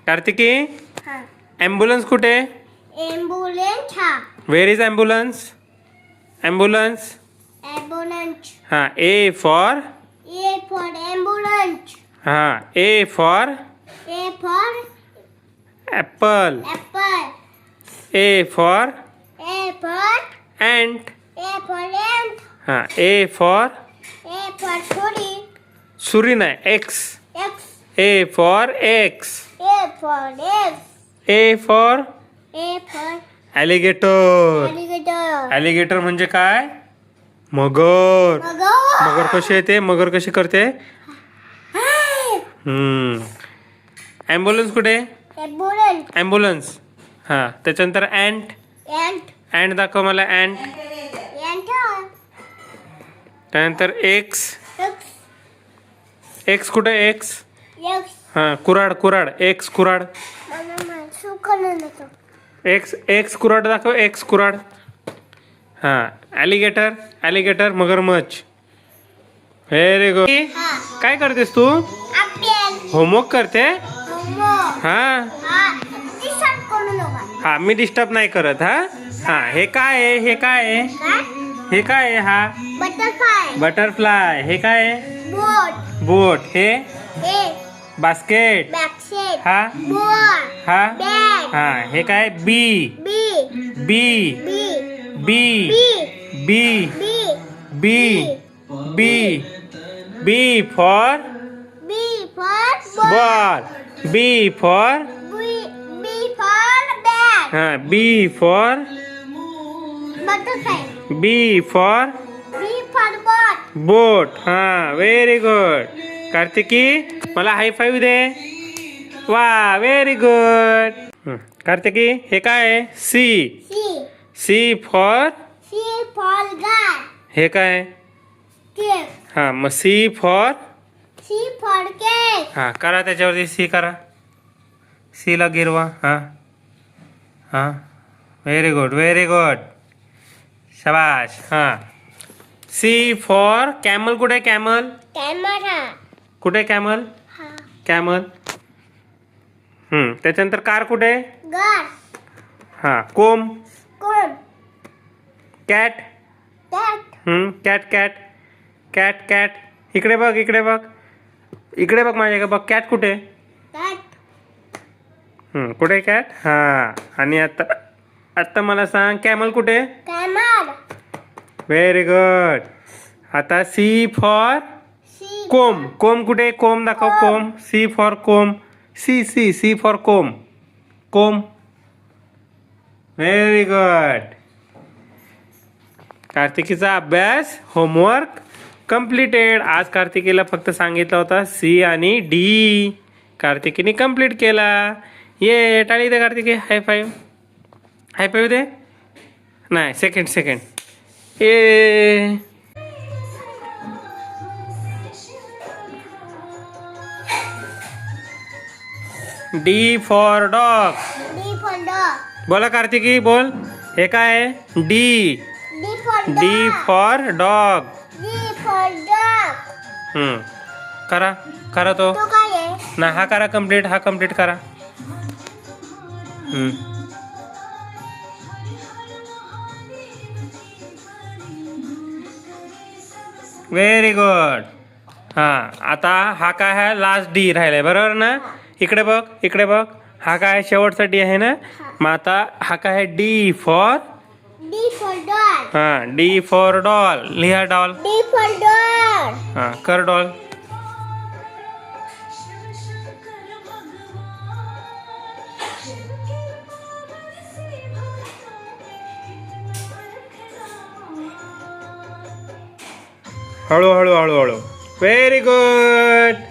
कार्तिकी हा ॲम्ब्युलन्स कुठे? ॲम्ब्युलन्स हा where is ambulance? Ambulance ambulance हां A for A for ambulance हां A for A for apple apple A for A for ant A for ant हां A for A for छुरी सुरी नाही X X A for X A for X A for A for alligator alligator alligator म्हणजे काय? मगर. मगर कशी येते? मगर कशी करते? ॲम्ब्युलन्स कुठे? ॲम्ब्युलन्स ॲम्ब्युलन्स हां त्याच्यानंतर ॲन्ट ॲन्ट ॲन्ट दाखव मला ॲन्ट ॲन्ट त्यानंतर एक्स एक्स एक्स कुठे? एक्स एक्स हां कुऱ्हाड कुऱ्हाड एक्स कुऱ्हाड मला सुकलं नव्हतं एक्स एक्स कुऱ्हाड दाखव एक्स कुऱ्हाड हां ॲलिगेटर ॲलिगेटर मगरमच्छ व्हेरी गुड. काय करतेस तू? आपल्याल होमवर्क करते? होमो हां हा दिसत करू नका हां मी डिस्टर्ब नाही करत हां हां हे काय आहे? हे काय आहे? काय हे काय आहे? हा बटरफ्लाय बटरफ्लाय. हे काय आहे? बोट बोट. हे हे बास्केट. बॅकसेट हा बॉल हा बॅग हा हे काय? B B B B B B B B B B B for B for ball B for B for bag हां B for butterfly B for B for bot boat. हां very good. Kartiki मला हाय five दे. वा very good. Kartiki हे काय आहे? C C C for C for गाय हे काय? केक हां मग C for C for cake हां करा त्याच्यावरती सी करा. सीला गिरवा हां हां व्हेरी गुड व्हेरी गुड शाबाश. हां सी फॉर कॅमल कुठे? कॅमल कॅमेरा कुठे? कॅमल हा कॅमल त्याच्यानंतर कार कुठे? गार हां कोम कोण cat cat cat cat cat cat इकडे बघ इकडे बघ इकडे बघ माझ्याकडे बघ कॅट कुठे? कॅट कुठे कॅट? हां आणि आता आत्ता मला सांग कॅमल कुठे? Camel very good. आता C for C comb comb कुठे? कोम दाखव comb C for comb C C C for comb comb very good. कार्तिकीचा अभ्यास होमवर्क कम्प्लिटेड. आज कार्तिकीला फक्त सांगितलं होता सी आणि डी. कार्तिकीने कम्प्लीट केला. ये टाळी दे कार्तिकी. हाय फाईव्ह हाय फाईव्ह दे. नाही second second A D for dog. D for dog बोला कार्तिकी बोल. हे काय आहे? D D for D for dog. D for dog करा करा तो तो काय आहे? ना हा करा कम्प्लीट. हा कम्प्लीट करा. Very good. हां आता हा काय आहे? लास्ट डी राहिलाय बरोबर ना? इकडे बघ इकडे बघ. हा काय शेवटचा डी आहे ना? मग आता हा काय आहे? D for D for doll हां डी फॉर डॉल. लिहा डॉल. डी फॉर डॉल हां कर डॉल. हळू हळू हळू हळू. Very good.